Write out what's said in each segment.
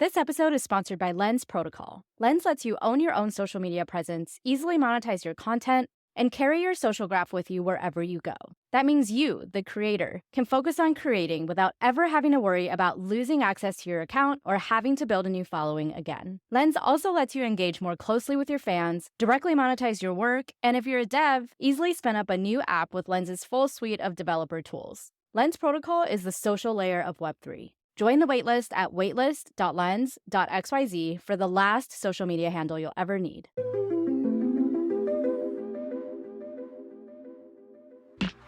This episode is sponsored by Lens Protocol. Lens lets you own your own social media presence, easily monetize your content, and carry your social graph with you wherever you go. That means you, the creator, can focus on creating without ever having to worry about losing access to your account or having to build a new following again. Lens also lets you engage more closely with your fans, directly monetize your work, and if you're a dev, easily spin up a new app with Lens's full suite of developer tools. Lens Protocol is the social layer of Web3. Join the waitlist at waitlist.lens.xyz for the last social media handle you'll ever need.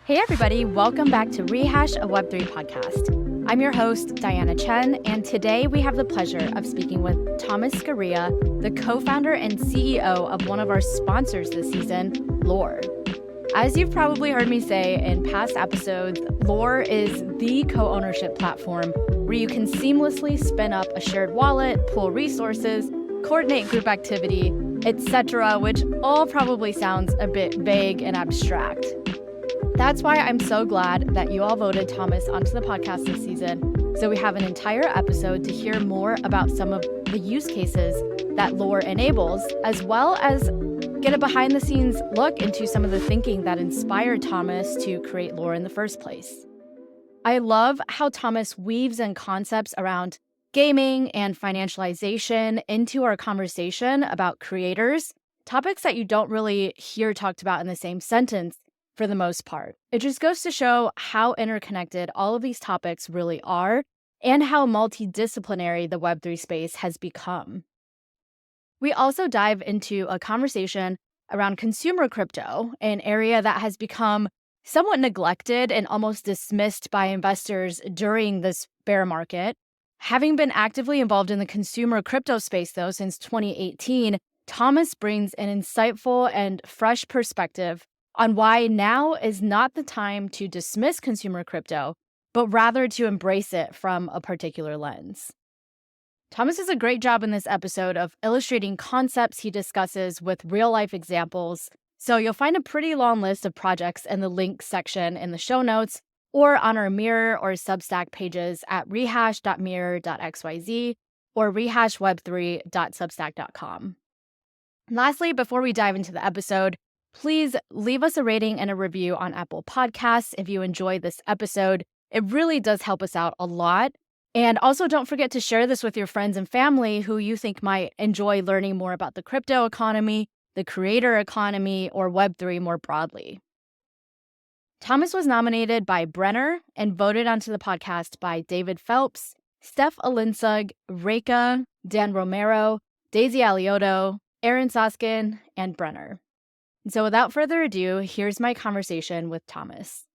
Hey everybody, welcome back to Rehash, a Web3 podcast. I'm your host, Diana Chen, and today we have the pleasure of speaking with Thomas Scaria, the co-founder and CEO of one of our sponsors this season, Lore. As you've probably heard me say in past episodes, Lore is the co-ownership platform where you can seamlessly spin up a shared wallet, pool resources, coordinate group activity, etc., which all probably sounds a bit vague and abstract. That's why I'm so glad that you all voted Thomas onto the podcast this season, so we have an entire episode to hear more about some of the use cases that Lore enables, as well as get a behind-the-scenes look into some of the thinking that inspired Thomas to create Lore in the first place. I love how Thomas weaves in concepts around gaming and financialization into our conversation about creators, topics that you don't really hear talked about in the same sentence for the most part. It just goes to show how interconnected all of these topics really are and how multidisciplinary the Web3 space has become. We also dive into a conversation around consumer crypto, an area that has become somewhat neglected and almost dismissed by investors during this bear market. Having been actively involved in the consumer crypto space, though, since 2018, Thomas brings an insightful and fresh perspective on why now is not the time to dismiss consumer crypto, but rather to embrace it from a particular lens. Thomas does a great job in this episode of illustrating concepts he discusses with real-life examples, so you'll find a pretty long list of projects in the links section in the show notes or on our Mirror or Substack pages at rehash.mirror.xyz or rehashweb3.substack.com. Lastly, before we dive into the episode, please leave us a rating and a review on Apple Podcasts if you enjoyed this episode. It really does help us out a lot. And also don't forget to share this with your friends and family who you think might enjoy learning more about the crypto economy, the creator economy, or Web3 more broadly. Thomas was nominated by Brenner and voted onto the podcast by David Phelps, Steph Alinsug, Reka, Dan Romero, Daisy Alioto, Aaron Soskin, and Brenner. So without further ado, here's my conversation with Thomas.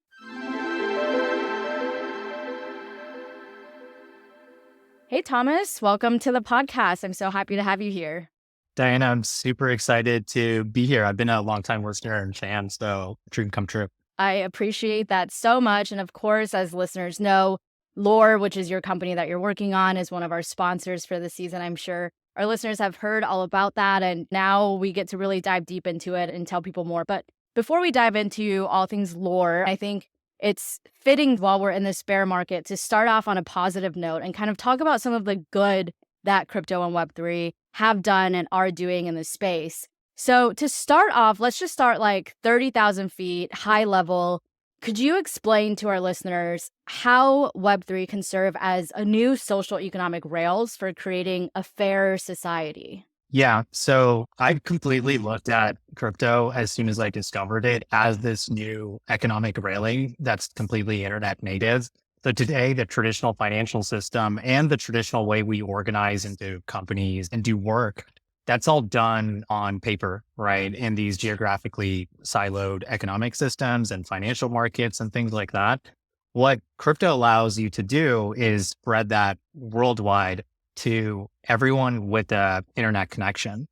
Hey, Thomas, welcome to the podcast. I'm so happy to have you here. Diana, I'm super excited to be here. I've been a longtime listener and fan, so dream come true. I appreciate that so much. And of course, as listeners know, Lore, which is your company that you're working on, is one of our sponsors for the season. I'm sure our listeners have heard all about that. And now we get to really dive deep into it and tell people more. But before we dive into all things Lore, I think it's fitting while we're in this bear market to start off on a positive note and kind of talk about some of the good that crypto and Web3 have done and are doing in this space. So to start off, let's just start like 30,000 feet, high level. Could you explain to our listeners how Web3 can serve as a new social economic rails for creating a fair society? Yeah, so I completely looked at crypto as soon as I discovered it as this new economic railing that's completely internet native. So today, the traditional financial system and the traditional way we organize into companies and do work, that's all done on paper, right? In these geographically siloed economic systems and financial markets and things like that. What crypto allows you to do is spread that worldwide to everyone with an internet connection.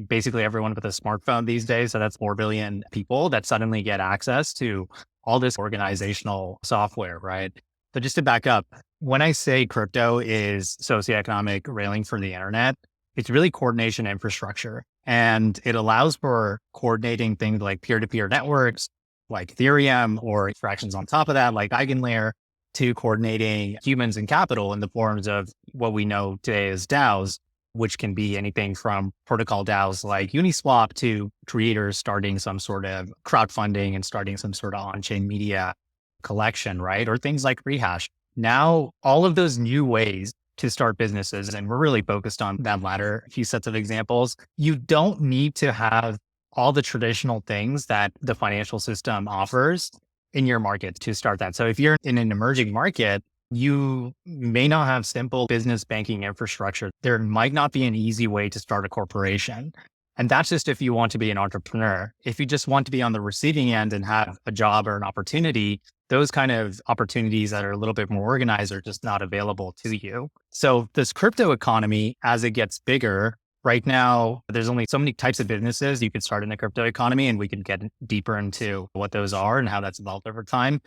Basically everyone with a smartphone these days. So that's 4 billion people that suddenly get access to all this organizational software, right? So just to back up, when I say crypto is socioeconomic railing for the internet, it's really coordination infrastructure. And it allows for coordinating things like peer-to-peer networks, like Ethereum, or fractions on top of that, like Eigenlayer, to coordinating humans and capital in the forms of what we know today as DAOs, which can be anything from protocol DAOs like Uniswap to creators starting some sort of crowdfunding and starting some sort of on-chain media collection, right? Or things like Rehash. Now, all of those new ways to start businesses, and we're really focused on that latter few sets of examples, you don't need to have all the traditional things that the financial system offers in your market to start that. So if you're in an emerging market, you may not have simple business banking infrastructure. There might not be an easy way to start a corporation. And that's just if you want to be an entrepreneur. If you just want to be on the receiving end and have a job or an opportunity, those kind of opportunities that are a little bit more organized are just not available to you. So this crypto economy, as it gets bigger, right now, there's only so many types of businesses you could start in the crypto economy, and we can get deeper into what those are and how that's evolved over time.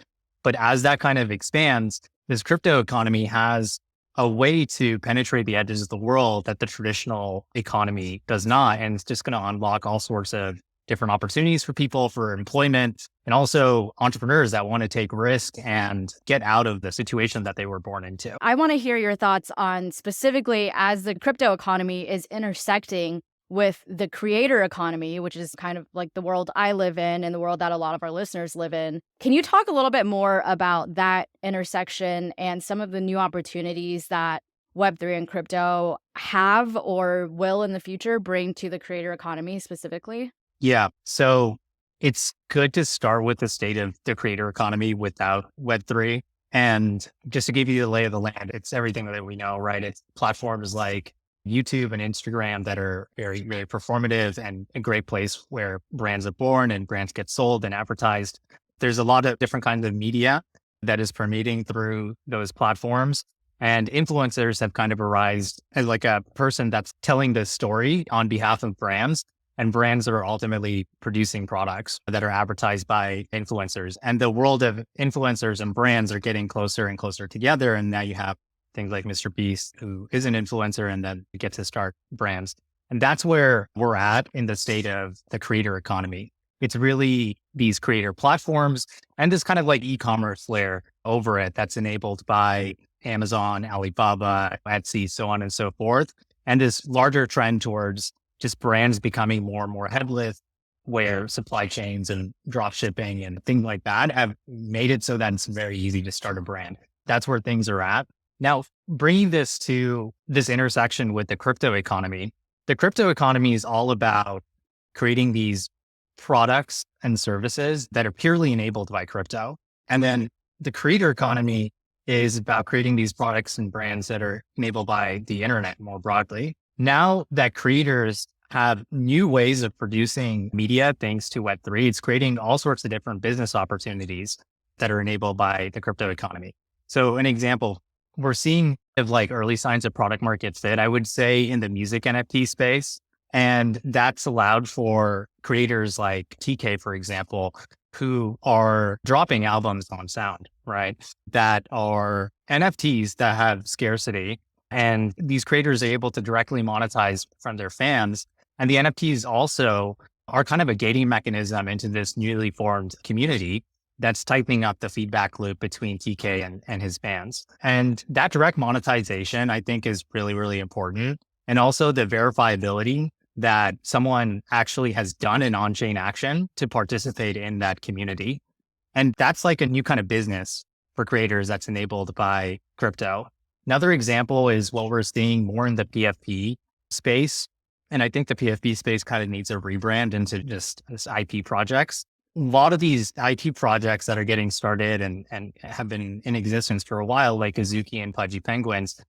But as that kind of expands, this crypto economy has a way to penetrate the edges of the world that the traditional economy does not. And it's just going to unlock all sorts of different opportunities for people, for employment, and also entrepreneurs that want to take risk and get out of the situation that they were born into. I want to hear your thoughts on specifically as the crypto economy is intersecting with the creator economy, which is kind of like the world I live in and the world that a lot of our listeners live in. Can you talk a little bit more about that intersection and some of the new opportunities that Web3 and crypto have or will in the future bring to the creator economy specifically? Yeah. So it's good to start with the state of the creator economy without Web3. And just to give you the lay of the land, it's everything that we know, right? It's platforms like YouTube and Instagram that are very, very performative and a great place where brands are born and brands get sold and advertised. There's a lot of different kinds of media that is permeating through those platforms. And influencers have kind of arisen as like a person that's telling the story on behalf of brands. And brands are ultimately producing products that are advertised by influencers. And the world of influencers and brands are getting closer and closer together. And now you have things like Mr. Beast, who is an influencer and then get to start brands. And that's where we're at in the state of the creator economy. It's really these creator platforms and this kind of like e-commerce layer over it that's enabled by Amazon, Alibaba, Etsy, so on and so forth. And this larger trend towards just brands becoming more and more headless, where supply chains and drop shipping and things like that have made it so that it's very easy to start a brand. That's where things are at. Now, bringing this to this intersection with the crypto economy is all about creating these products and services that are purely enabled by crypto. And then the creator economy is about creating these products and brands that are enabled by the internet more broadly. Now that creators have new ways of producing media thanks to Web3, it's creating all sorts of different business opportunities that are enabled by the crypto economy. So an example, we're seeing like early signs of product market fit, I would say, in the music NFT space. And that's allowed for creators like TK, for example, who are dropping albums on Sound, right? That are NFTs that have scarcity. And these creators are able to directly monetize from their fans. And the NFTs also are kind of a gating mechanism into this newly formed community that's tightening up the feedback loop between TK and his fans. And that direct monetization, I think, is really, really important. And also the verifiability that someone actually has done an on-chain action to participate in that community. And that's like a new kind of business for creators that's enabled by crypto. Another example is what we're seeing more in the PFP space. And I think the PFP space kind of needs a rebrand into just this IP projects. A lot of these IP projects that are getting started and have been in existence for a while, like Azuki and Pudgy Penguins,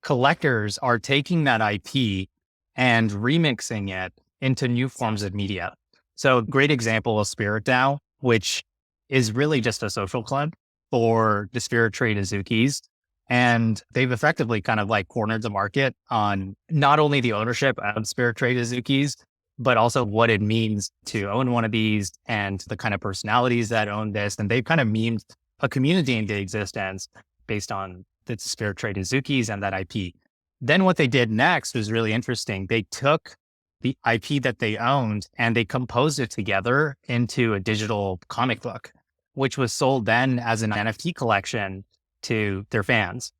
collectors are taking that IP and remixing it into new forms of media. So great example of Spirit DAO, which is really just a social club for the Spirit Trade Azukis. And they've effectively kind of like cornered the market on not only the ownership of Spirit Trade Azukis, but also what it means to own one of these and the kind of personalities that own this. And they've kind of memed a community into existence based on the Spirit Trade Azukis and that IP. Then what they did next was really interesting. They took the IP that they owned and they composed it together into a digital comic book, which was sold then as an NFT collection to their fans.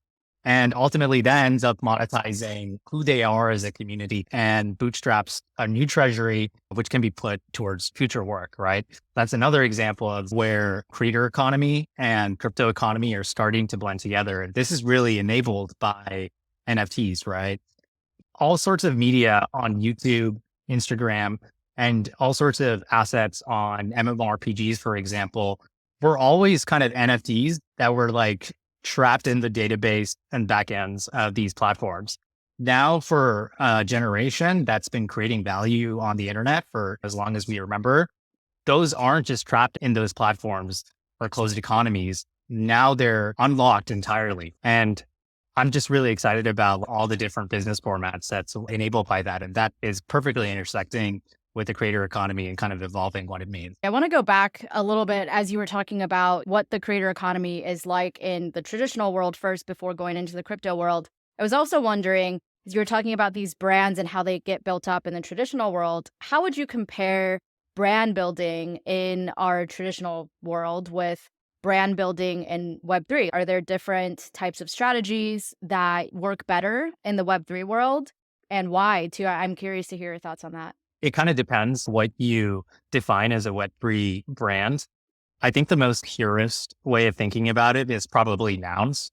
And ultimately that ends up monetizing who they are as a community and bootstraps a new treasury, which can be put towards future work, right? That's another example of where creator economy and crypto economy are starting to blend together. And this is really enabled by NFTs, right? All sorts of media on YouTube, Instagram, and all sorts of assets on MMORPGs, for example, were always kind of NFTs that were like trapped in the database and backends of these platforms. Now, for a generation that's been creating value on the internet for as long as we remember, those aren't just trapped in those platforms or closed economies. Now they're unlocked entirely. And I'm just really excited about all the different business formats that's enabled by that. And that is perfectly intersecting with the creator economy and kind of evolving what it means. I want to go back a little bit as you were talking about what the creator economy is like in the traditional world first before going into the crypto world. I was also wondering, as you were talking about these brands and how they get built up in the traditional world, how would you compare brand building in our traditional world with brand building in Web3? Are there different types of strategies that work better in the Web3 world, and why too? I'm curious to hear your thoughts on that. It kind of depends what you define as a Web3 brand. I think the most purest way of thinking about it is probably Nouns,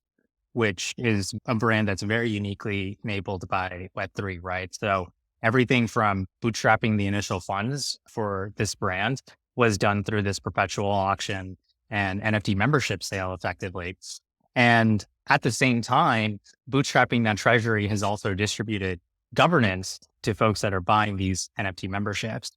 which is a brand that's very uniquely enabled by Web3, right? So everything from bootstrapping the initial funds for this brand was done through this perpetual auction and NFT membership sale effectively. And at the same time, bootstrapping that treasury has also distributed governance to folks that are buying these NFT memberships.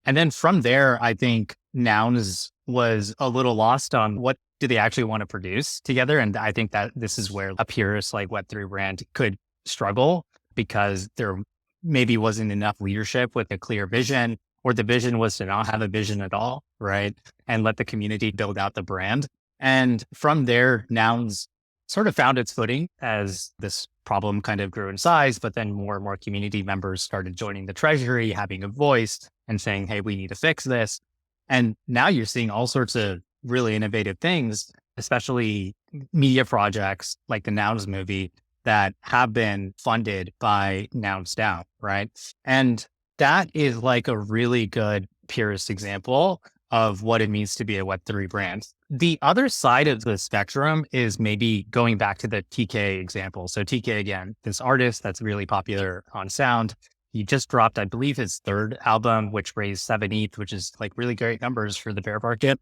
And then from there, I think Nouns was a little lost on what do they actually want to produce together. And I think that this is where a purist like Web3 brand could struggle because there maybe wasn't enough leadership with a clear vision, or the vision was to not have a vision at all, right? And let the community build out the brand. And from there, Nouns sort of found its footing as this problem kind of grew in size, but then more and more community members started joining the treasury, having a voice and saying, hey, we need to fix this. And now you're seeing all sorts of really innovative things, especially media projects like the Nouns movie that have been funded by Nouns DAO, right? And that is like a really good purist example of what it means to be a Web3 brand. The other side of the spectrum is maybe going back to the TK example. So TK, again, this artist that's really popular on Sound, he just dropped, I believe, his third album, which raised 7 ETH, which is like really great numbers for the bear market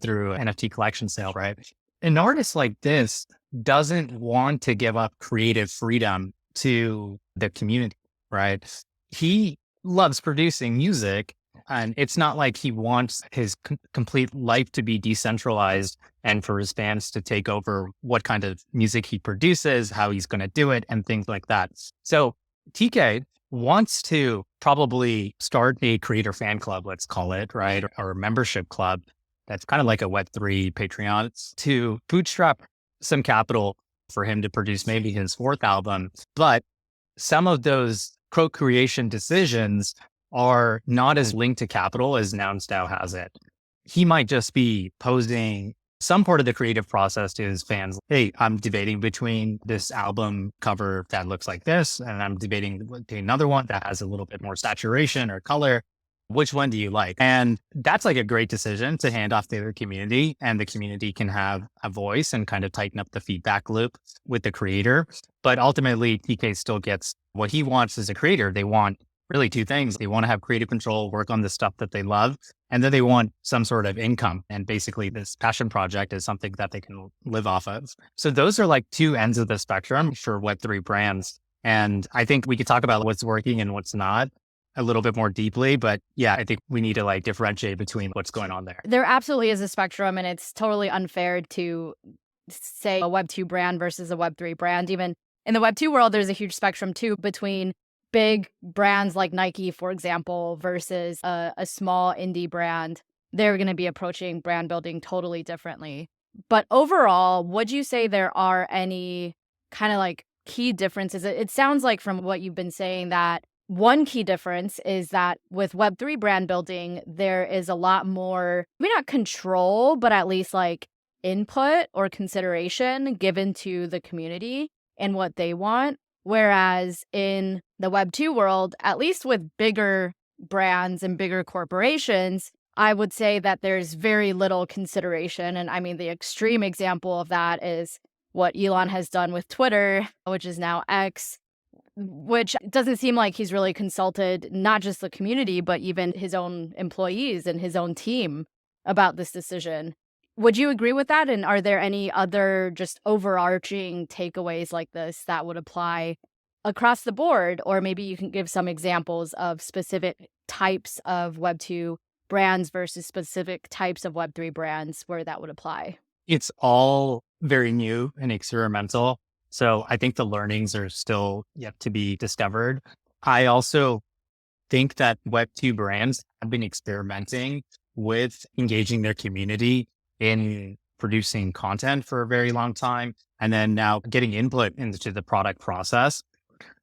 through NFT collection sale, right? An artist like this doesn't want to give up creative freedom to the community, right? He loves producing music, and it's not like he wants his complete life to be decentralized and for his fans to take over what kind of music he produces, how he's going to do it, and things like that. So TK wants to probably start a creator fan club, let's call it, right? Or a membership club that's kind of like a Web3 Patreon to bootstrap some capital for him to produce maybe his fourth album. But some of those co-creation decisions are not as linked to capital as Nouns DAO has it. He might just be posing some part of the creative process to his fans. Hey, I'm debating between this album cover that looks like this, and I'm debating another one that has a little bit more saturation or color. Which one do you like? And that's like a great decision to hand off to the community, and the community can have a voice and kind of tighten up the feedback loop with the creator. But ultimately, TK still gets what he wants as a creator. They want really two things. They want to have creative control, work on the stuff that they love, and then they want some sort of income. And basically this passion project is something that they can live off of. So those are like two ends of the spectrum for Web3 brands. And I think we could talk about what's working and what's not a little bit more deeply. But yeah, I think we need to like differentiate between what's going on there. There absolutely is a spectrum, and it's totally unfair to say a Web2 brand versus a Web3 brand. Even in the Web2 world, there's a huge spectrum too between big brands like Nike, for example, versus a small indie brand. They're going to be approaching brand building totally differently. But overall, would you say there are any kind of like key differences? It sounds like from what you've been saying that one key difference is that with Web3 brand building, there is a lot more, maybe not control, but at least like input or consideration given to the community and what they want. Whereas in the Web 2 world, at least with bigger brands and bigger corporations, I would say that there's very little consideration. And I mean, the extreme example of that is what Elon has done with Twitter, which is now X, which doesn't seem like he's really consulted not just the community, but even his own employees and his own team about this decision. Would you agree with that? And are there any other just overarching takeaways like this that would apply across the board? Or maybe you can give some examples of specific types of Web 2 brands versus specific types of Web 3 brands where that would apply. It's all very new and experimental. So I think the learnings are still yet to be discovered. I also think that Web2 brands have been experimenting with engaging their community in producing content for a very long time, and then now getting input into the product process.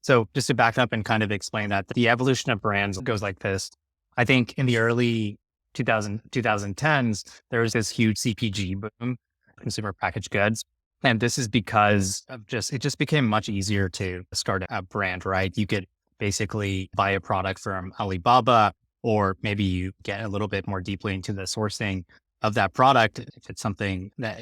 So just to back up and kind of explain that, the evolution of brands goes like this. I think in the early 2010s, there was this huge CPG boom, consumer packaged goods. And this is because of it just became much easier to start a brand, right? You could basically buy a product from Alibaba, or maybe you get a little bit more deeply into the sourcing of that product if it's something that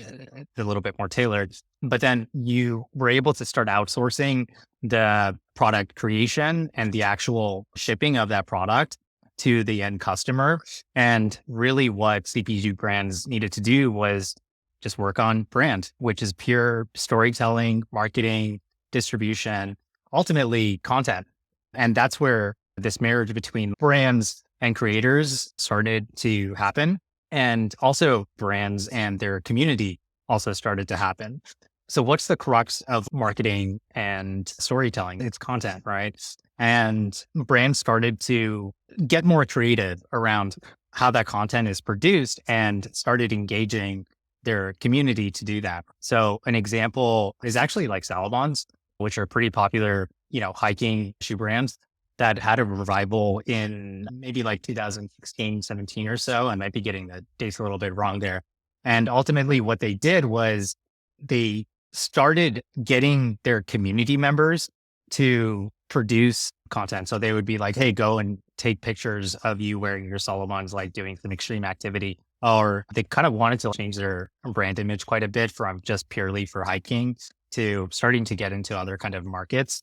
a little bit more tailored. But then you were able to start outsourcing the product creation and the actual shipping of that product to the end customer. And really what CPG brands needed to do was just work on brand, which is pure storytelling, marketing, distribution, ultimately content. And that's where this marriage between brands and creators started to happen. And also brands and their community also started to happen. So what's the crux of marketing and storytelling? It's content, right? And brands started to get more creative around how that content is produced and started engaging their community to do that. So an example is actually like Salomons, which are pretty popular, hiking shoe brands that had a revival in maybe like 2016, 17 or so. I might be getting the dates a little bit wrong there. And ultimately what they did was they started getting their community members to produce content. So they would be like, hey, go and take pictures of you wearing your Salomons, like doing some extreme activity. Or they kind of wanted to change their brand image quite a bit from just purely for hiking to starting to get into other kind of markets.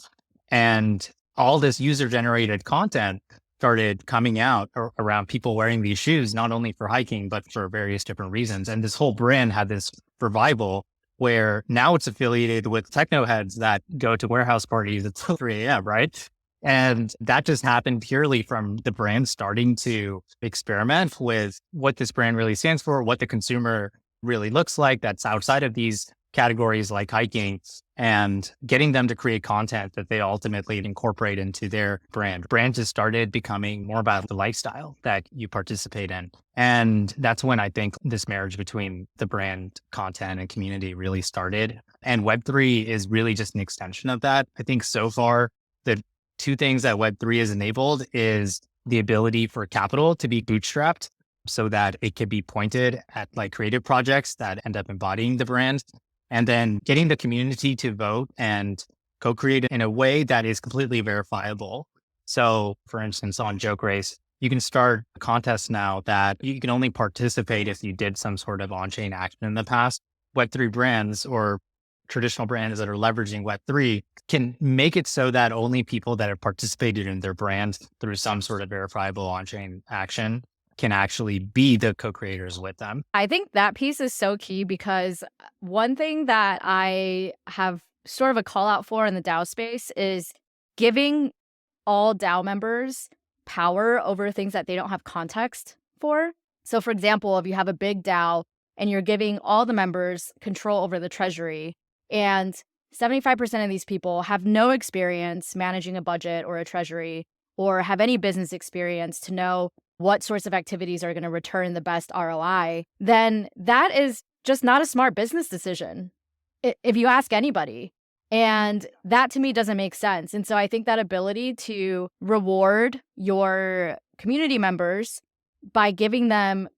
And all this user generated content started coming out around people wearing these shoes, not only for hiking, but for various different reasons. And this whole brand had this revival where now it's affiliated with techno heads that go to warehouse parties at 3 a.m., right? And that just happened purely from the brand starting to experiment with what this brand really stands for, what the consumer really looks like that's outside of these categories like hiking, and getting them to create content that they ultimately incorporate into their brand. Brand just started becoming more about the lifestyle that you participate in. And that's when I think this marriage between the brand, content, and community really started. And Web3 is really just an extension of that. I think so far, the two things that Web3 has enabled is the ability for capital to be bootstrapped so that it could be pointed at like creative projects that end up embodying the brand. And then getting the community to vote and co-create in a way that is completely verifiable. So for instance, on Joke Race, you can start a contest now that you can only participate if you did some sort of on-chain action in the past. Web3 brands or traditional brands that are leveraging Web3 can make it so that only people that have participated in their brand through some sort of verifiable on-chain action can actually be the co-creators with them. I think that piece is so key because one thing that I have sort of a call out for in the DAO space is giving all DAO members power over things that they don't have context for. So for example, if you have a big DAO and you're giving all the members control over the treasury, and 75% of these people have no experience managing a budget or a treasury or have any business experience to know what sorts of activities are going to return the best ROI, then that is just not a smart business decision, if you ask anybody. And that to me doesn't make sense. And so I think that ability to reward your community members by giving them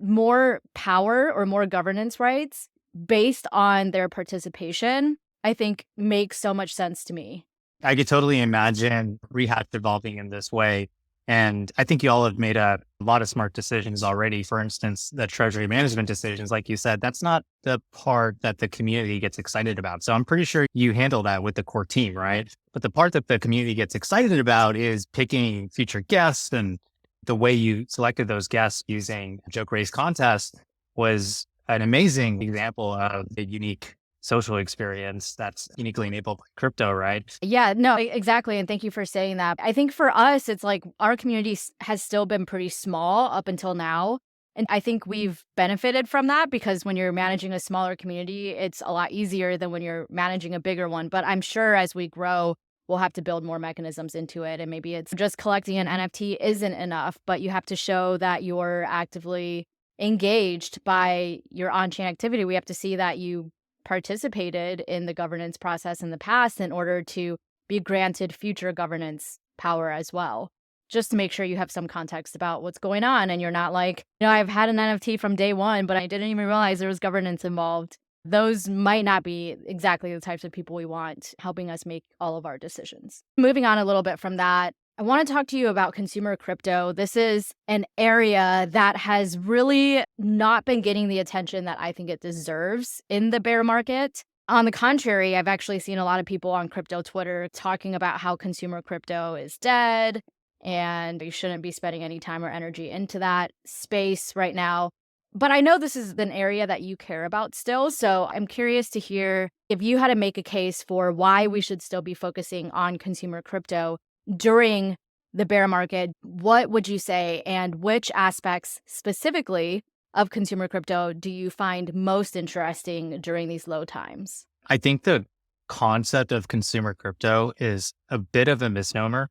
more power or more governance rights based on their participation, I think makes so much sense to me. I could totally imagine Rehash evolving in this way. And I think you all have made a lot of smart decisions already. For instance, the treasury management decisions, like you said, that's not the part that the community gets excited about. So I'm pretty sure you handle that with the core team, right? But the part that the community gets excited about is picking future guests, and the way you selected those guests using joke race contest was an amazing example of the unique social experience that's uniquely enabled by crypto, right? Yeah, no, exactly. And thank you for saying that. I think for us, it's like our community has still been pretty small up until now. And I think we've benefited from that because when you're managing a smaller community, it's a lot easier than when you're managing a bigger one. But I'm sure as we grow, we'll have to build more mechanisms into it. And maybe it's just collecting an NFT isn't enough, but you have to show that you're actively engaged by your on chain activity. We have to see that you participated in the governance process in the past in order to be granted future governance power as well. Just to make sure you have some context about what's going on and you're not like, I've had an NFT from day one, but I didn't even realize there was governance involved. Those might not be exactly the types of people we want helping us make all of our decisions. Moving on a little bit from that, I want to talk to you about consumer crypto. This is an area that has really not been getting the attention that I think it deserves in the bear market. On the contrary, I've actually seen a lot of people on crypto Twitter talking about how consumer crypto is dead and you shouldn't be spending any time or energy into that space right now. But I know this is an area that you care about still. So I'm curious to hear if you had to make a case for why we should still be focusing on consumer crypto during the bear market, what would you say, and which aspects specifically of consumer crypto do you find most interesting during these low times? I think the concept of consumer crypto is a bit of a misnomer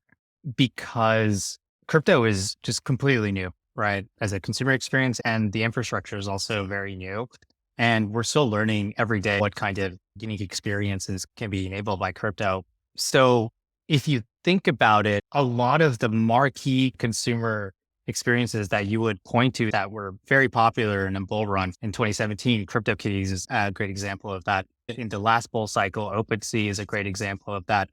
because crypto is just completely new, right? As a consumer experience, and the infrastructure is also very new. And we're still learning every day what kind of unique experiences can be enabled by crypto. So if you think about it, a lot of the marquee consumer experiences that you would point to that were very popular in a bull run in 2017, CryptoKitties is a great example of that. In the last bull cycle, OpenSea is a great example of that.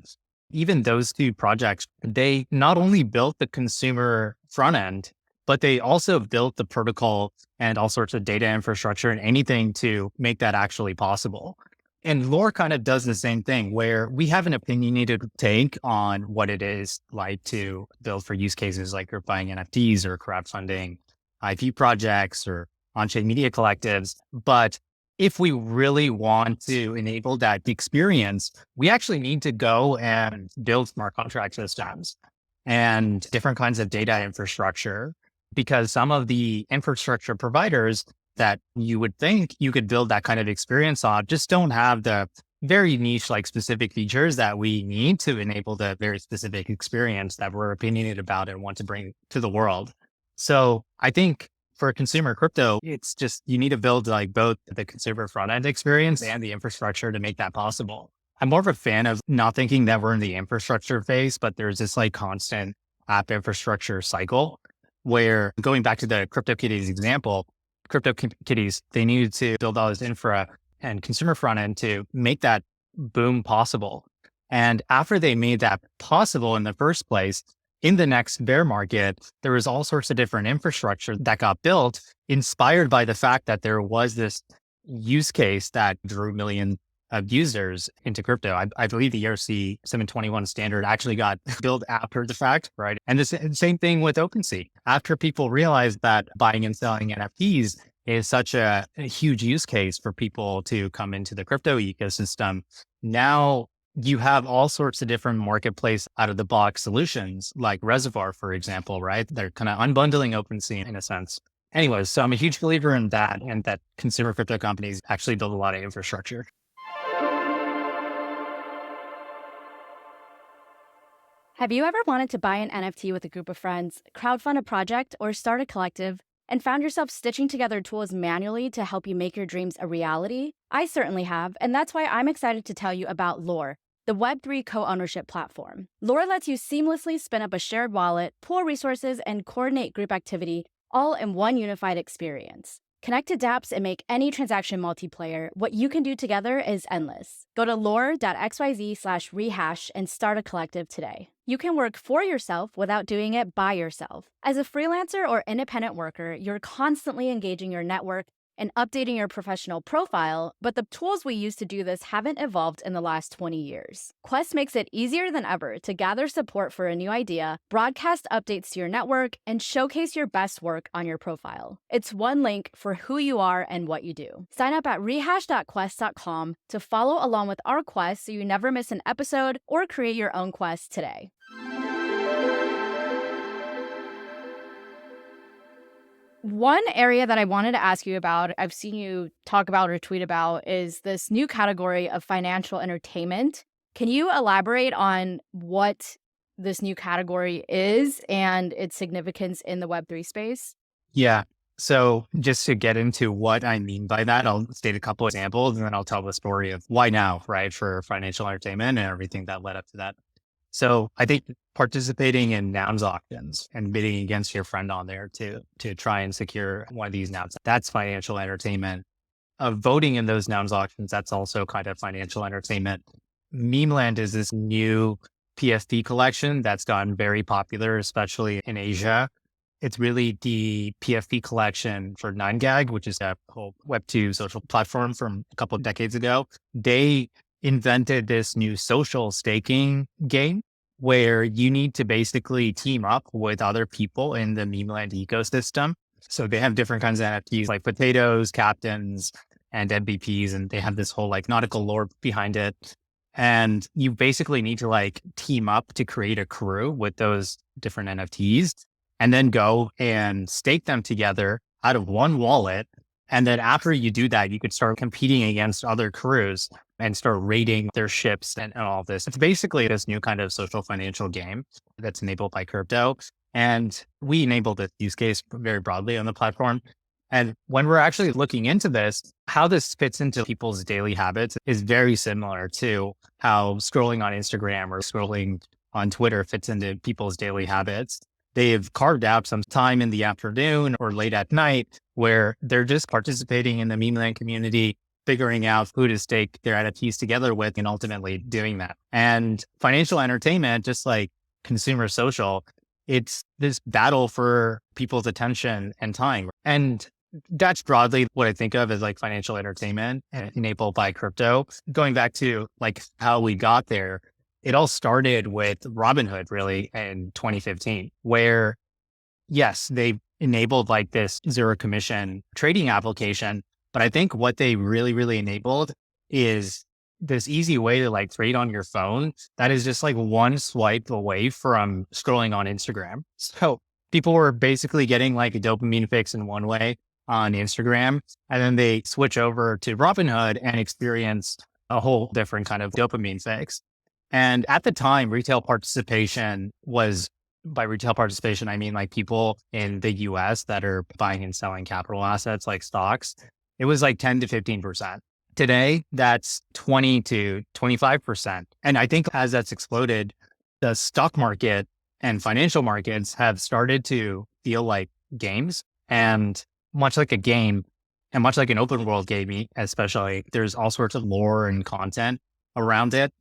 Even those two projects, they not only built the consumer front end, but they also built the protocol and all sorts of data infrastructure and anything to make that actually possible. And Lore kind of does the same thing where we have an opinionated take on what it is like to build for use cases like you're buying NFTs or crowdfunding IP projects or on-chain media collectives. But if we really want to enable that experience, we actually need to go and build smart contract systems and different kinds of data infrastructure, because some of the infrastructure providers that you would think you could build that kind of experience on just don't have the very niche, like specific features that we need to enable the very specific experience that we're opinionated about and want to bring to the world. So I think for consumer crypto, it's just, you need to build like both the consumer front end experience and the infrastructure to make that possible. I'm more of a fan of not thinking that we're in the infrastructure phase, but there's this like constant app infrastructure cycle where, going back to the CryptoKitties example, CryptoKitties, they needed to build all this infra and consumer front end to make that boom possible. And after they made that possible in the first place, in the next bear market, there was all sorts of different infrastructure that got built, inspired by the fact that there was this use case that drew millions of users into crypto. I believe the ERC 721 standard actually got built after the fact, right? And the same thing with OpenSea. After people realized that buying and selling NFTs is such a huge use case for people to come into the crypto ecosystem, now you have all sorts of different marketplace out of the box solutions like Reservoir, for example, right? They're kind of unbundling OpenSea in a sense. Anyways, so I'm a huge believer in that, and that consumer crypto companies actually build a lot of infrastructure. Have you ever wanted to buy an NFT with a group of friends, crowdfund a project, or start a collective, and found yourself stitching together tools manually to help you make your dreams a reality? I certainly have, and that's why I'm excited to tell you about Lore, the Web3 co-ownership platform. Lore lets you seamlessly spin up a shared wallet, pool resources, and coordinate group activity all in one unified experience. Connect to dApps and make any transaction multiplayer. What you can do together is endless. Go to lore.xyz/rehash and start a collective today. You can work for yourself without doing it by yourself. As a freelancer or independent worker, you're constantly engaging your network and updating your professional profile, but the tools we use to do this haven't evolved in the last 20 years. Quest makes it easier than ever to gather support for a new idea, broadcast updates to your network, and showcase your best work on your profile. It's one link for who you are and what you do. Sign up at rehash.quest.com to follow along with our quest so you never miss an episode or create your own quest today. One area that I wanted to ask you about, I've seen you talk about or tweet about, is this new category of financial entertainment. Can you elaborate on what this new category is and its significance in the Web3 space? Yeah. So just to get into what I mean by that, I'll state a couple examples and then I'll tell the story of why now, right, for financial entertainment and everything that led up to that. So I think participating in nouns auctions and bidding against your friend on there to try and secure one of these nouns, that's financial entertainment. Voting in those nouns auctions, that's also kind of financial entertainment. Memeland is this new PFP collection that's gotten very popular, especially in Asia. It's really the PFP collection for 9gag, which is a whole Web2 social platform from a couple of decades ago. They invented this new social staking game where you need to basically team up with other people in the Memeland ecosystem. So they have different kinds of NFTs like potatoes, captains, and MVPs, and they have this whole like nautical lore behind it. And you basically need to like team up to create a crew with those different NFTs and then go and stake them together out of one wallet. And then after you do that, you could start competing against other crews and start raiding their ships and all of this. It's basically this new kind of social financial game that's enabled by crypto. And we enabled this use case very broadly on the platform. And when we're actually looking into this, how this fits into people's daily habits is very similar to how scrolling on Instagram or scrolling on Twitter fits into people's daily habits. They've carved out some time in the afternoon or late at night where they're just participating in the Memeland community, figuring out who to stake their NFTs together with, and ultimately doing that. And financial entertainment, just like consumer social, it's this battle for people's attention and time. And that's broadly what I think of as like financial entertainment enabled by crypto. Going back to like how we got there, it all started with Robinhood really in 2015, where yes, they enabled like this zero commission trading application. But I think what they really, really enabled is this easy way to like trade on your phone that is just like one swipe away from scrolling on Instagram. So people were basically getting like a dopamine fix in one way on Instagram, and then they switch over to Robinhood and experience a whole different kind of dopamine fix. And at the time, retail participation was, by retail participation, I mean like people in the US that are buying and selling capital assets like stocks, it was like 10 to 15%. Today, that's 20 to 25%. And I think as that's exploded, the stock market and financial markets have started to feel like games. And much like a game and much like an open world game, especially, there's all sorts of lore and content around it.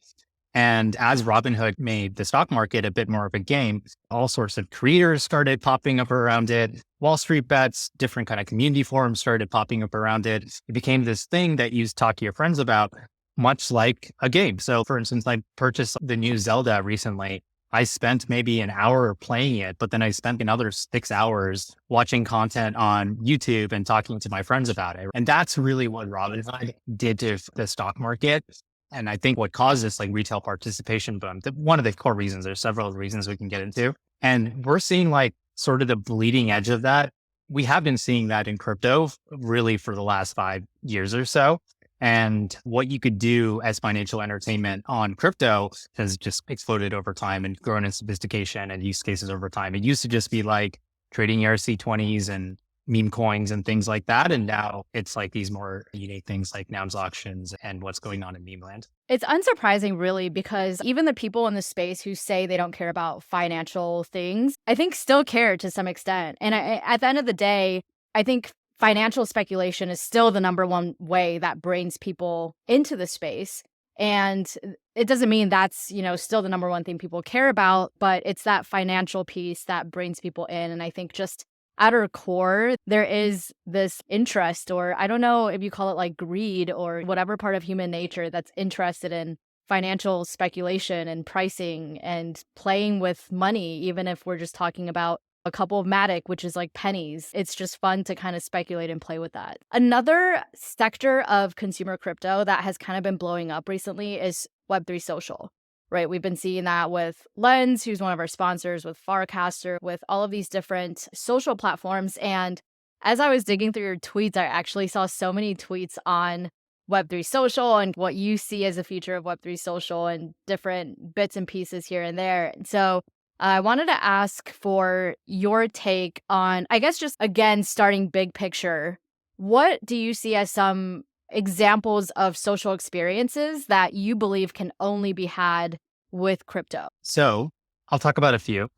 And as Robinhood made the stock market a bit more of a game, all sorts of creators started popping up around it. Wall Street bets, different kind of community forums started popping up around it. It became this thing that you talk to your friends about, much like a game. So for instance, I purchased the new Zelda recently. I spent maybe an hour playing it, but then I spent another 6 hours watching content on YouTube and talking to my friends about it. And that's really what Robinhood did to the stock market. And I think what caused this like retail participation boom, one of the core reasons, there's several reasons we can get into. And we're seeing like sort of the bleeding edge of that. We have been seeing that in crypto really for the last 5 years or so. And what you could do as financial entertainment on crypto has just exploded over time and grown in sophistication and use cases over time. It used to just be like trading ERC20s and meme coins and things like that. And now it's like these more unique things like nouns auctions and what's going on in Memeland. It's unsurprising, really, because even the people in the space who say they don't care about financial things, I think still care to some extent. And at the end of the day, I think financial speculation is still the number one way that brings people into the space. And it doesn't mean that's, still the number one thing people care about, but it's that financial piece that brings people in. And I think just at our core, there is this interest, or I don't know if you call it like greed or whatever part of human nature that's interested in financial speculation and pricing and playing with money, even if we're just talking about a couple of Matic, which is like pennies. It's just fun to kind of speculate and play with that. Another sector of consumer crypto that has kind of been blowing up recently is Web3 social, right? We've been seeing that with Lens, who's one of our sponsors, with Farcaster, with all of these different social platforms. And as I was digging through your tweets, I actually saw so many tweets on Web3 social and what you see as a future of Web3 social and different bits and pieces here and there. So I wanted to ask for your take on, I guess, just again, starting big picture. What do you see as some examples of social experiences that you believe can only be had with crypto? So I'll talk about a few.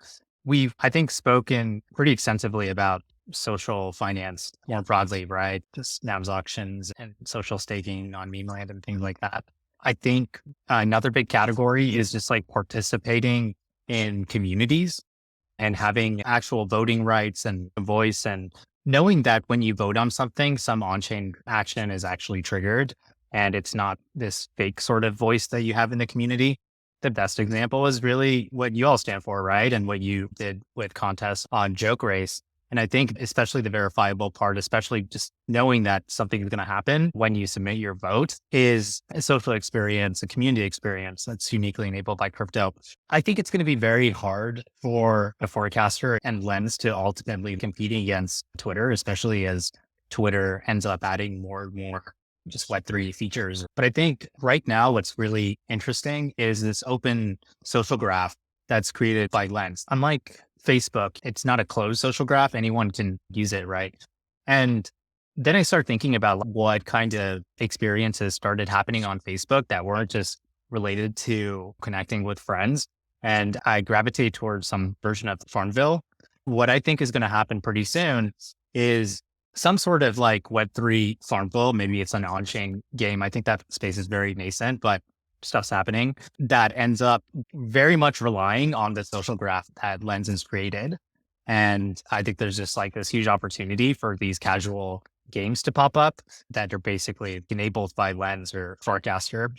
We've, I think, spoken pretty extensively about social finance more broadly, right? Just NAMS auctions and social staking on meme land and things like that. I think another big category is just like participating in communities and having actual voting rights and a voice, and knowing that when you vote on something, some on-chain action is actually triggered and it's not this fake sort of voice that you have in the community. The best example is really what you all stand for, right? And what you did with contests on Joke Race. And I think especially the verifiable part, especially just knowing that something is going to happen when you submit your vote, is a social experience, a community experience that's uniquely enabled by crypto. I think it's going to be very hard for a forecaster and Lens to ultimately compete against Twitter, especially as Twitter ends up adding more and more just Web3 features. But I think right now, what's really interesting is this open social graph that's created by Lens. Unlike Facebook, it's not a closed social graph. Anyone can use it, right? And then I started thinking about what kind of experiences started happening on Facebook that weren't just related to connecting with friends. And I gravitate towards some version of Farmville. What I think is going to happen pretty soon is some sort of like Web3 Farmville. Maybe it's an on-chain game. I think that space is very nascent, but stuff's happening that ends up very much relying on the social graph that Lens has created. And I think there's just like this huge opportunity for these casual games to pop up that are basically enabled by Lens or Forecaster.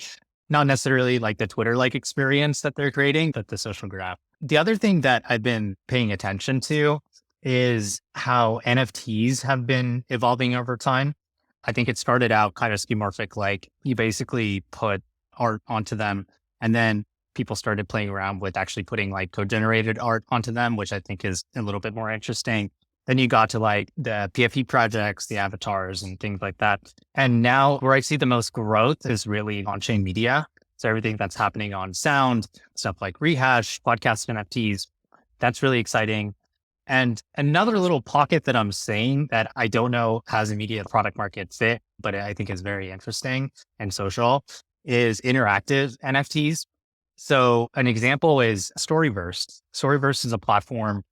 Not necessarily like the Twitter-like experience that they're creating, but the social graph. The other thing that I've been paying attention to is how NFTs have been evolving over time. I think it started out kind of schemorphic, like you basically put art onto them, and then people started playing around with actually putting like code-generated art onto them, which I think is a little bit more interesting. Then you got to like the PFP projects, the avatars and things like that. And now where I see the most growth is really on-chain media. So everything that's happening on sound, stuff like Rehash, podcast NFTs, that's really exciting. And another little pocket that I'm saying that I don't know has immediate product market fit, but I think is very interesting and social, is interactive NFTs. So an example is Storyverse. Storyverse is a platform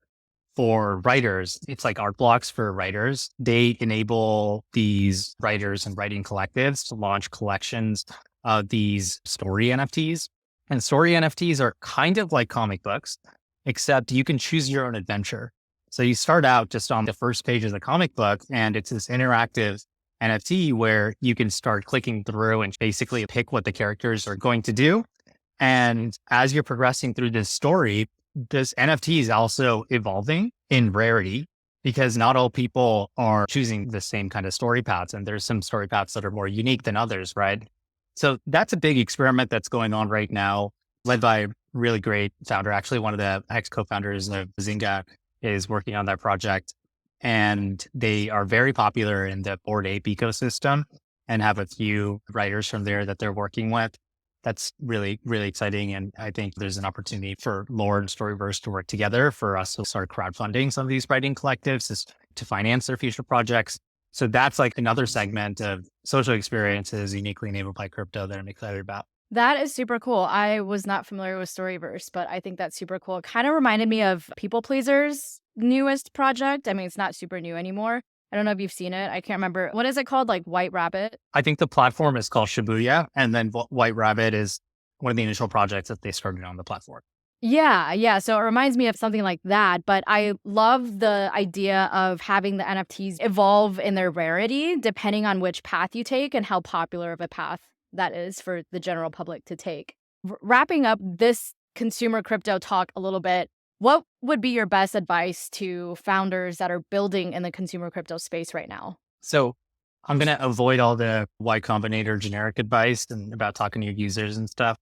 for writers. It's like art blocks for writers. They enable these writers and writing collectives to launch collections of these story NFTs. And story NFTs are kind of like comic books, except you can choose your own adventure. So you start out just on the first page of the comic book, and it's this interactive NFT where you can start clicking through and basically pick what the characters are going to do. And as you're progressing through this story, this NFT is also evolving in rarity because not all people are choosing the same kind of story paths. And there's some story paths that are more unique than others, right? So that's a big experiment that's going on right now, led by a really great founder. Actually, one of the ex-co-founders of Zynga is working on that project. And they are very popular in the Bored Ape ecosystem and have a few writers from there that they're working with. That's really, really exciting. And I think there's an opportunity for Lore and Storyverse to work together for us to start crowdfunding some of these writing collectives to finance their future projects. So that's like another segment of social experiences uniquely enabled by crypto that I'm excited about. That is super cool. I was not familiar with Storyverse, but I think that's super cool. It kind of reminded me of People Pleaser's newest project. I mean, it's not super new anymore, I don't know if you've seen it. I can't remember. What is it called? Like White Rabbit? I think the platform is called Shibuya, and then White Rabbit is one of the initial projects that they started on the platform. Yeah, yeah. So it reminds me of something like that. But I love the idea of having the NFTs evolve in their rarity depending on which path you take and how popular of a path that is for the general public to take. Wrapping up this consumer crypto talk a little bit, what would be your best advice to founders that are building in the consumer crypto space right now? So I'm going to avoid all the Y Combinator generic advice and about talking to your users and stuff.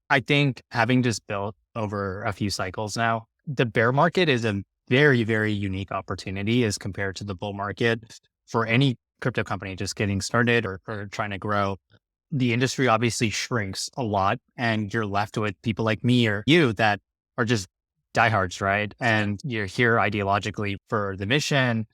I think having just built over a few cycles now, the bear market is a very, very unique opportunity as compared to the bull market for any crypto company just getting started or trying to grow. The industry obviously shrinks a lot, and you're left with people like me or you that are just diehards, right? And you're here ideologically for the mission.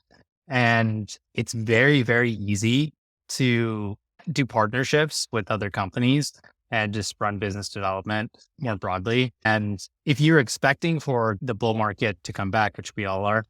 And it's very, very easy to do partnerships with other companies and just run business development more broadly. And if you're expecting for the bull market to come back, which we all are,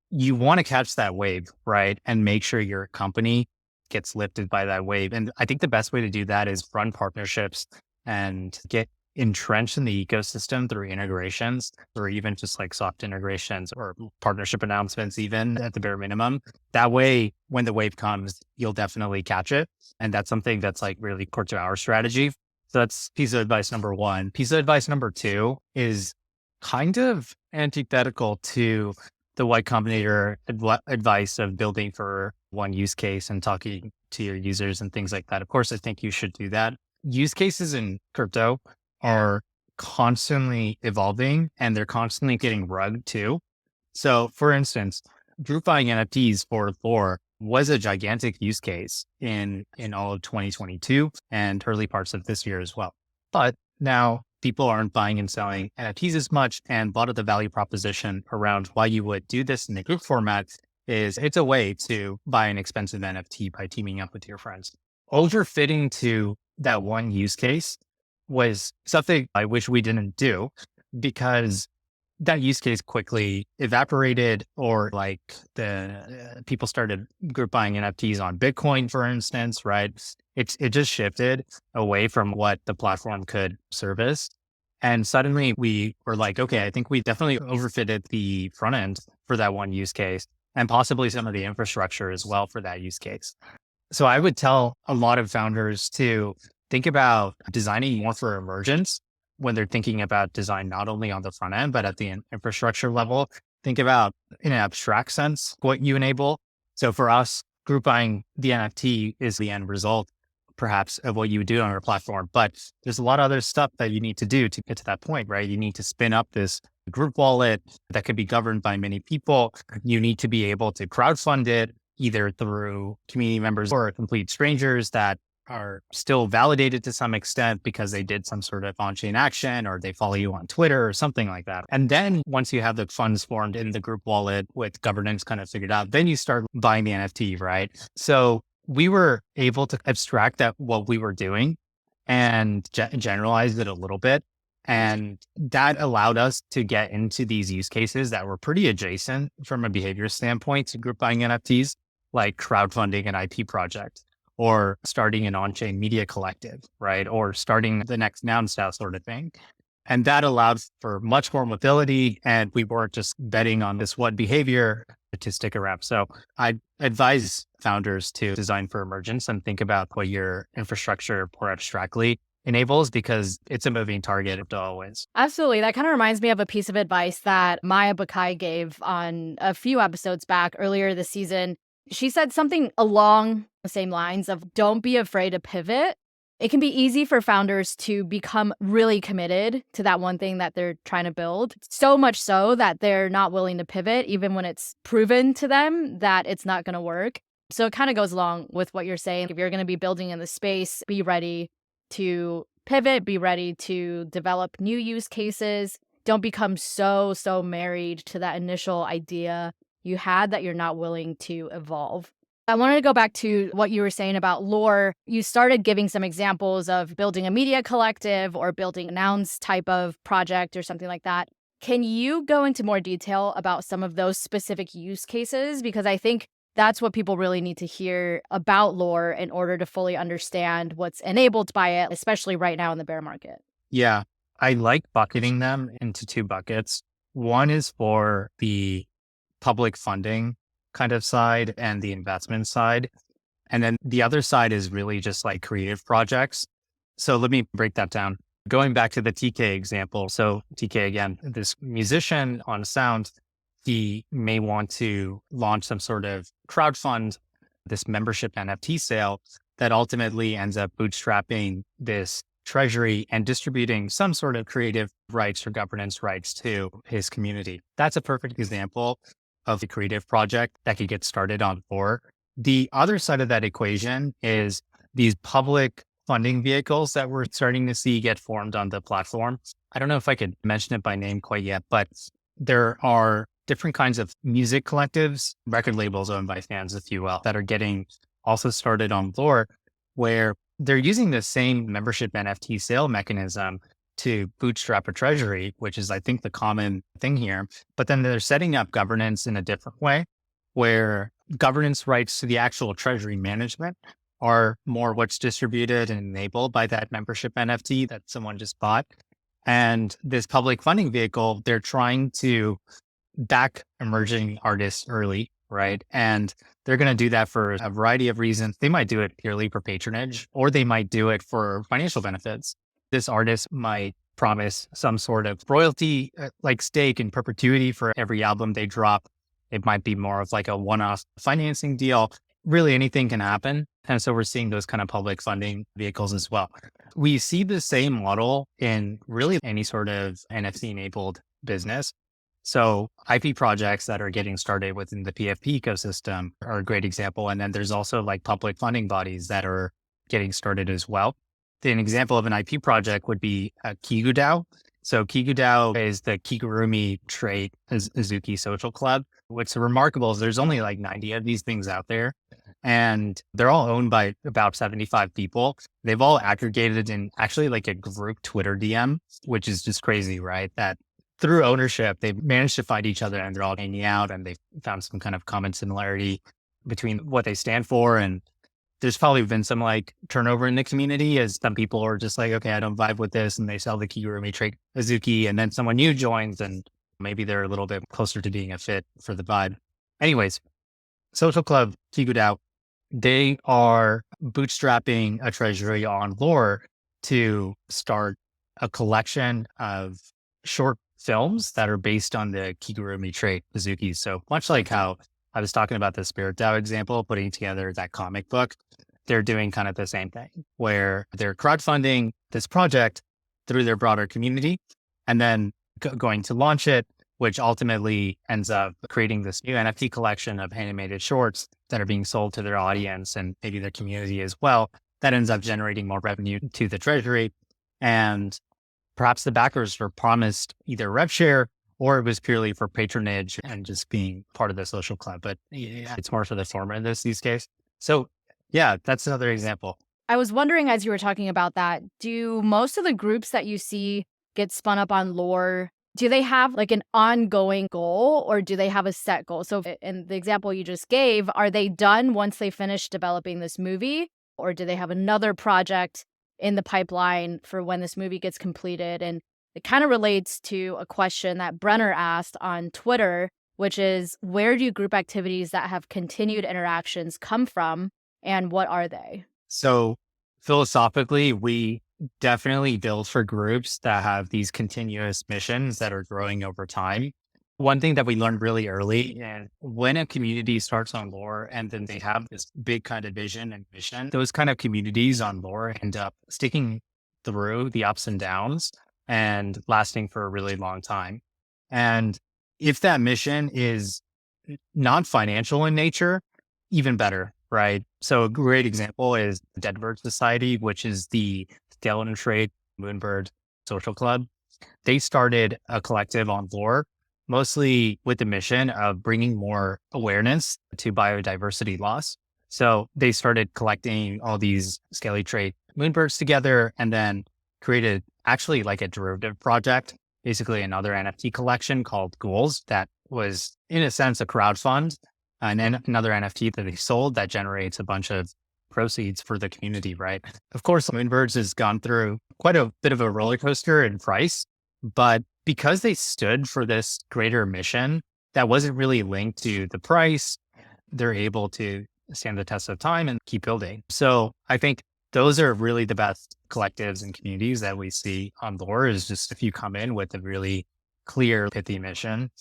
you want to catch that wave, right? And make sure your company gets lifted by that wave. And I think the best way to do that is run partnerships and get entrenched in the ecosystem through integrations or even just like soft integrations or partnership announcements, even at the bare minimum. That way, when the wave comes, you'll definitely catch it. And that's something that's like really core to our strategy. So that's piece of advice number one. Piece of advice number two is kind of antithetical to the Y Combinator advice of building for one use case and talking to your users and things like that. Of course, I think you should do that. Use cases in crypto are constantly evolving and they're constantly getting rugged too. So for instance, group buying NFTs for lore was a gigantic use case in all of 2022 and early parts of this year as well. But now people aren't buying and selling NFTs as much. And a lot of the value proposition around why you would do this in the group format is it's a way to buy an expensive NFT by teaming up with your friends. Overfitting to that one use case was something I wish we didn't do because that use case quickly evaporated or like the people started group buying NFTs on Bitcoin, for instance, right? It just shifted away from what the platform could service. And suddenly we were like, okay, I think we definitely overfitted the front end for that one use case and possibly some of the infrastructure as well for that use case. So I would tell a lot of founders to think about designing more for emergence when they're thinking about design, not only on the front end, but at the infrastructure level. Think about in an abstract sense, what you enable. So for us, group buying the NFT is the end result, perhaps, of what you would do on our platform. But there's a lot of other stuff that you need to do to get to that point, right? You need to spin up this group wallet that could be governed by many people. You need to be able to crowdfund it either through community members or complete strangers that are still validated to some extent because they did some sort of on-chain action or they follow you on Twitter or something like that. And then once you have the funds formed in the group wallet with governance kind of figured out, then you start buying the NFT, right? So we were able to abstract that what we were doing and generalize it a little bit. And that allowed us to get into these use cases that were pretty adjacent from a behavior standpoint to group buying NFTs, like crowdfunding an IP project or starting an on-chain media collective, right? Or starting the next noun style sort of thing. And that allowed for much more mobility. And we weren't just betting on this one behavior to stick around. So I advise founders to design for emergence and think about what your infrastructure more abstractly enables because it's a moving target always. Absolutely. That kind of reminds me of a piece of advice that Maya Bukai gave on a few episodes back earlier this season. She said something along the same lines of don't be afraid to pivot. It can be easy for founders to become really committed to that one thing that they're trying to build, so much so that they're not willing to pivot, even when it's proven to them that it's not going to work. So it kind of goes along with what you're saying. If you're going to be building in the space, be ready to pivot, be ready to develop new use cases. Don't become so married to that initial idea you had that you're not willing to evolve. I wanted to go back to what you were saying about lore. You started giving some examples of building a media collective or building a nouns type of project or something like that. Can you go into more detail about some of those specific use cases? Because I think that's what people really need to hear about lore in order to fully understand what's enabled by it, especially right now in the bear market. Yeah. I like bucketing them into two buckets. One is for the public funding kind of side and the investment side. And then the other side is really just like creative projects. So let me break that down. Going back to the TK example. So TK, again, this musician on sound, he may want to launch some sort of crowdfund, this membership NFT sale that ultimately ends up bootstrapping this treasury and distributing some sort of creative rights or governance rights to his community. That's a perfect example of a creative project that could get started on for. The other side of that equation is these public funding vehicles that we're starting to see get formed on the platform. I don't know if I could mention it by name quite yet, but there are different kinds of music collectives, record labels owned by fans, if you will, that are getting also started on Lore, where they're using the same membership NFT sale mechanism to bootstrap a treasury, which is, I think, the common thing here. But then they're setting up governance in a different way, where governance rights to the actual treasury management are more what's distributed and enabled by that membership NFT that someone just bought. And this public funding vehicle, they're trying to back emerging artists early, right? And they're going to do that for a variety of reasons. They might do it purely for patronage, or they might do it for financial benefits. This artist might promise some sort of royalty like stake in perpetuity for every album they drop. It might be more of like a one-off financing deal. Really anything can happen. And so we're seeing those kind of public funding vehicles as well. We see the same model in really any sort of NFC enabled business. So IP projects that are getting started within the PFP ecosystem are a great example. And then there's also like public funding bodies that are getting started as well. An example of an IP project would be Kigudao. So Kigudao is the Kigurumi Trait Azuki Social Club. What's remarkable is there's only like 90 of these things out there, and they're all owned by about 75 people. They've all aggregated in actually like a group Twitter DM, which is just crazy, right? That through ownership, they've managed to find each other and they're all hanging out and they've found some kind of common similarity between what they stand for. And there's probably been some like turnover in the community as some people are just like, okay, I don't vibe with this. And they sell the Kigurumi Trait Azuki, and then someone new joins and maybe they're a little bit closer to being a fit for the vibe. Anyways, Social Club Kigudao, they are bootstrapping a treasury on Lore to start a collection of short films that are based on the Kigurumi Trait Azuki. So much like how I was talking about the Spirit DAO example, putting together that comic book, they're doing kind of the same thing where they're crowdfunding this project through their broader community and then going to launch it, which ultimately ends up creating this new NFT collection of animated shorts that are being sold to their audience and maybe their community as well. That ends up generating more revenue to the treasury. And perhaps the backers were promised either rev share or it was purely for patronage and just being part of the social club. But yeah, it's more for the former in these cases. So yeah, that's another example. I was wondering, as you were talking about that, do most of the groups that you see get spun up on Lore, do they have like an ongoing goal or do they have a set goal? So in the example you just gave, are they done once they finish developing this movie, or do they have another project in the pipeline for when this movie gets completed? And it kind of relates to a question that Brenner asked on Twitter, which is, where do group activities that have continued interactions come from and what are they? So philosophically, we definitely build for groups that have these continuous missions that are growing over time. One thing that we learned really early, and when a community starts on Lore and then they have this big kind of vision and mission, those kind of communities on Lore end up sticking through the ups and downs and lasting for a really long time. And if that mission is non-financial in nature, even better, right? So a great example is the Deadbird Society, which is the skeleton trade Moonbird social club. They started a collective on Lore, mostly with the mission of bringing more awareness to biodiversity loss. So they started collecting all these scaly trait moonbirds together and then created actually like a derivative project, basically another NFT collection called Ghouls that was in a sense a crowdfund and then another NFT that they sold that generates a bunch of proceeds for the community, right? Of course, Moonbirds has gone through quite a bit of a roller coaster in price, but because they stood for this greater mission that wasn't really linked to the price, they're able to stand the test of time and keep building. So I think those are really the best collectives and communities that we see on Lore is just if you come in with a really clear, pithy mission.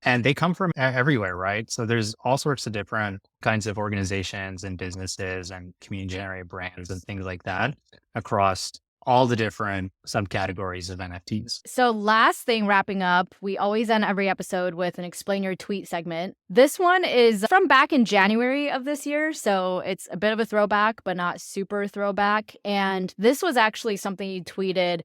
And they come from everywhere, right? So there's all sorts of different kinds of organizations and businesses and community generated brands and things like that across all the different subcategories of NFTs. So, last thing wrapping up, we always end every episode with an explain your tweet segment. This one is from back in January of this year. So, it's a bit of a throwback, but not super throwback. And this was actually something you tweeted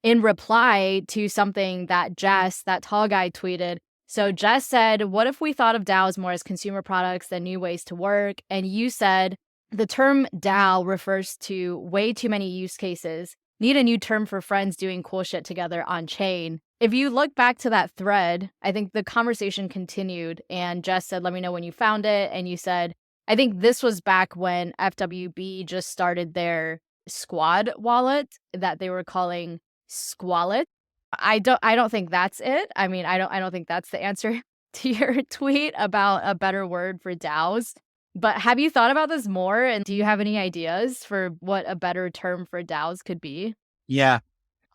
in reply to something that Jess, that tall guy, tweeted. So, Jess said, "What if we thought of DAOs more as consumer products than new ways to work?" And you said, "The term DAO refers to way too many use cases. Need a new term for friends doing cool shit together on chain." If you look back to that thread, I think the conversation continued and Jess said, "Let me know when you found it." And you said, I think this was back when FWB just started their squad wallet that they were calling Squallet. I don't think that's it. I mean, I don't think that's the answer to your tweet about a better word for DAOs. But have you thought about this more? And do you have any ideas for what a better term for DAOs could be? Yeah,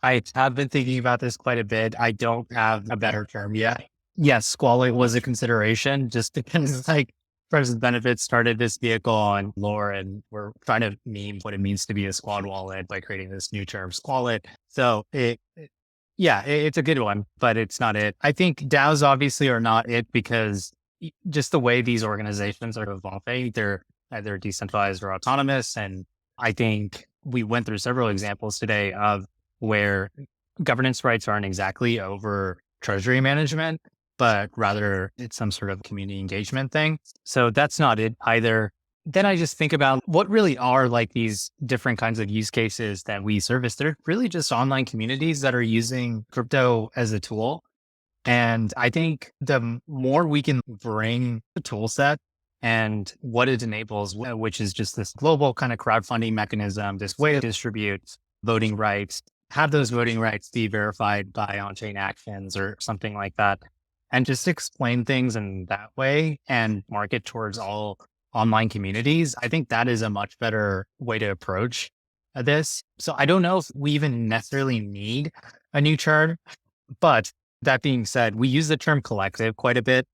I have been thinking about this quite a bit. I don't have a better term yet. Yes, squalid was a consideration just because like Friends with Benefits started this vehicle on Lore and we're trying to meme what it means to be a squad wallet by creating this new term squalid. So yeah, it's a good one, but it's not it. I think DAOs obviously are not it because just the way these organizations are evolving, they're either decentralized or autonomous. And I think we went through several examples today of where governance rights aren't exactly over treasury management, but rather it's some sort of community engagement thing. So that's not it either. Then I just think about what really are like these different kinds of use cases that we service. They're really just online communities that are using crypto as a tool. And I think the more we can bring the tool set and what it enables, which is just this global kind of crowdfunding mechanism, this way to distribute voting rights, have those voting rights be verified by on-chain actions or something like that, and just explain things in that way and market towards all online communities. I think that is a much better way to approach this. So I don't know if we even necessarily need a new chart, but that being said, we use the term collective quite a bit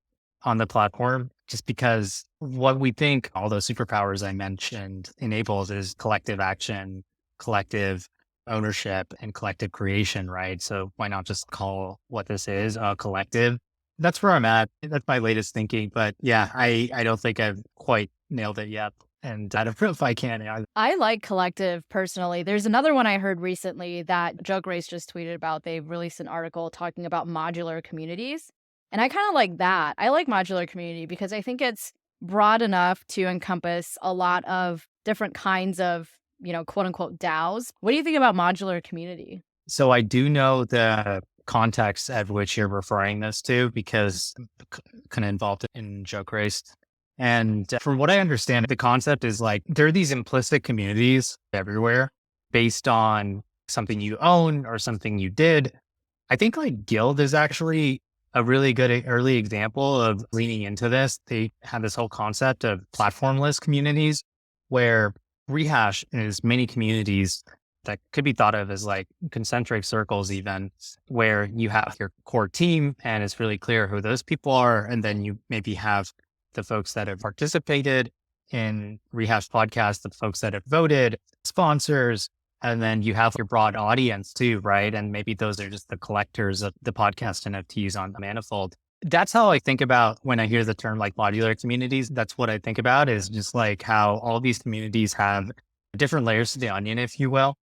on the platform just because what we think all those superpowers I mentioned enables is collective action, collective ownership, and collective creation, right? So why not just call what this is a collective? That's where I'm at. That's my latest thinking. But yeah, I don't think I've quite nailed it yet. And I don't know if I can. I like collective personally. There's another one I heard recently that Joke Race just tweeted about. They released an article talking about modular communities. And I kind of like that. I like modular community because I think it's broad enough to encompass a lot of different kinds of, quote unquote DAOs. What do you think about modular community? So I do know the context at which you're referring this to because I'm kind of involved in Joke Race. And from what I understand, the concept is like there are these implicit communities everywhere based on something you own or something you did. I think like Guild is actually a really good early example of leaning into this. They have this whole concept of platformless communities where Rehash is many communities that could be thought of as like concentric circles, even where you have your core team and it's really clear who those people are. And then you maybe have the folks that have participated in Rehash podcast, the folks that have voted, sponsors, and then you have your broad audience too, right? And maybe those are just the collectors of the podcast NFTs on Manifold. That's how I think about when I hear the term like modular communities. That's what I think about is just like how all these communities have different layers to the onion, if you will.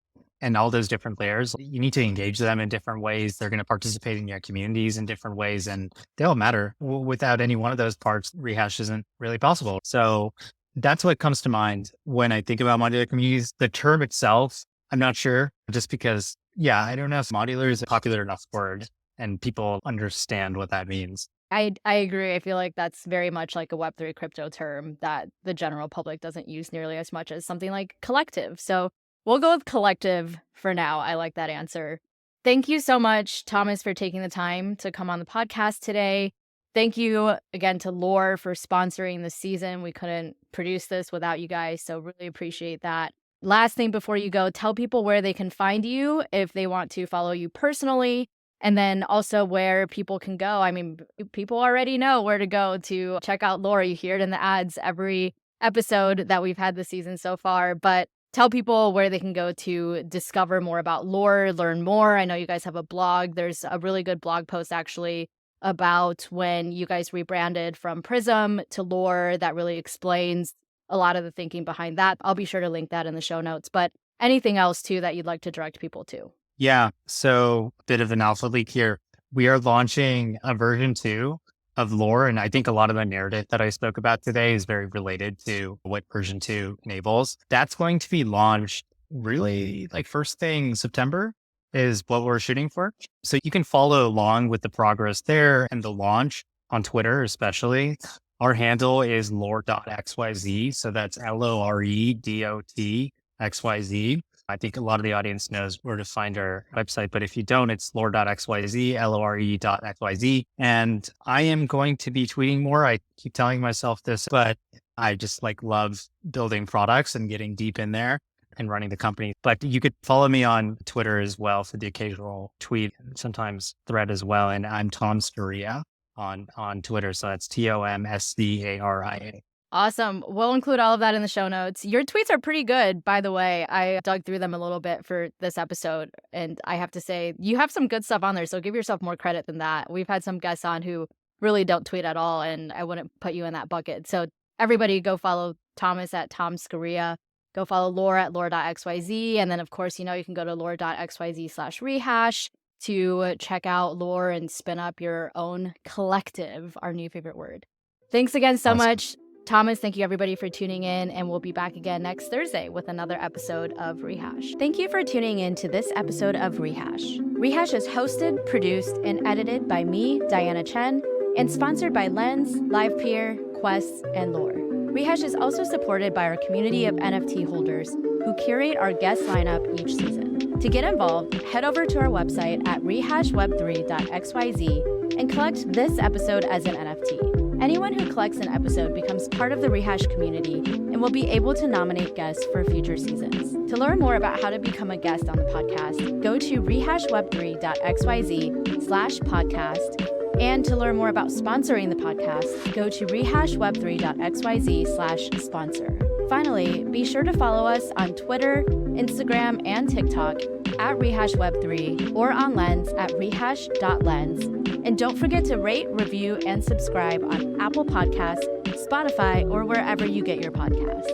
And all those different layers, you need to engage them in different ways. They're going to participate in your communities in different ways, and they all matter. Without any one of those parts, Rehash isn't really possible. So that's what comes to mind when I think about modular communities. The term itself, I'm not sure, just because, I don't know if modular is a popular enough word and people understand what that means. I agree. I feel like that's very much like a Web3 crypto term that the general public doesn't use nearly as much as something like collective. So we'll go with collective for now. I like that answer. Thank you so much, Thomas, for taking the time to come on the podcast today. Thank you again to Lore for sponsoring this season. We couldn't produce this without you guys, so really appreciate that. Last thing before you go, tell people where they can find you if they want to follow you personally, and then also where people can go. I mean, people already know where to go to check out Lore. You hear it in the ads every episode that we've had this season so far, but tell people where they can go to discover more about Lore, learn more. I know you guys have a blog. There's a really good blog post actually about when you guys rebranded from Prism to Lore that really explains a lot of the thinking behind that. I'll be sure to link that in the show notes. But anything else too that you'd like to direct people to? Yeah. So bit of an alpha leak here. We are launching a version 2 of Lore. And I think a lot of the narrative that I spoke about today is very related to what version 2 enables. That's going to be launched really like first thing September is what we're shooting for. So you can follow along with the progress there and the launch on Twitter, especially. Our handle is lore.xyz. So that's LOREDOTXYZ. I think a lot of the audience knows where to find our website, but if you don't, it's lore.xyz, LORE.xyz. And I am going to be tweeting more. I keep telling myself this, but I just like love building products and getting deep in there and running the company. But you could follow me on Twitter as well for the occasional tweet, sometimes thread as well. And I'm Tom Scaria on Twitter. So that's TOMSCARIA. Awesome. We'll include all of that in the show notes. Your tweets are pretty good, by the way. I dug through them a little bit for this episode, and I have to say, you have some good stuff on there, so give yourself more credit than that. We've had some guests on who really don't tweet at all, and I wouldn't put you in that bucket. So everybody go follow Thomas at Tom Scaria. Go follow Lore at lore.xyz. And then, of course, you can go to lore.xyz/rehash to check out Lore and spin up your own collective, our new favorite word. Thanks again so much. Thomas, thank you everybody for tuning in, and we'll be back again next Thursday with another episode of Rehash. Thank you for tuning in to this episode of Rehash. Rehash is hosted, produced, and edited by me, Diana Chen, and sponsored by Lens, LivePeer, Quest, and Lore. Rehash is also supported by our community of NFT holders who curate our guest lineup each season. To get involved, head over to our website at rehashweb3.xyz and collect this episode as an NFT. Anyone who collects an episode becomes part of the Rehash community and will be able to nominate guests for future seasons. To learn more about how to become a guest on the podcast, go to rehashweb3.xyz/podcast. And to learn more about sponsoring the podcast, go to rehashweb3.xyz/sponsor. Finally, be sure to follow us on Twitter, Instagram, and TikTok at rehashweb3 or on Lens at rehash.lens. And don't forget to rate, review, and subscribe on Apple Podcasts, Spotify, or wherever you get your podcasts.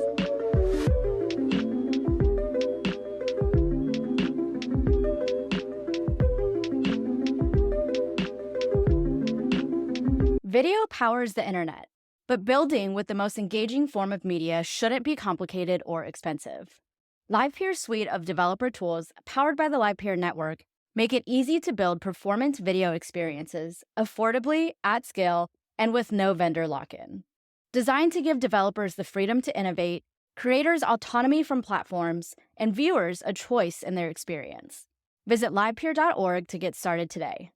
Video powers the internet, but building with the most engaging form of media shouldn't be complicated or expensive. LivePeer's suite of developer tools, powered by the LivePeer network, make it easy to build performance video experiences affordably, at scale, and with no vendor lock-in. Designed to give developers the freedom to innovate, creators autonomy from platforms, and viewers a choice in their experience. Visit livepeer.org to get started today.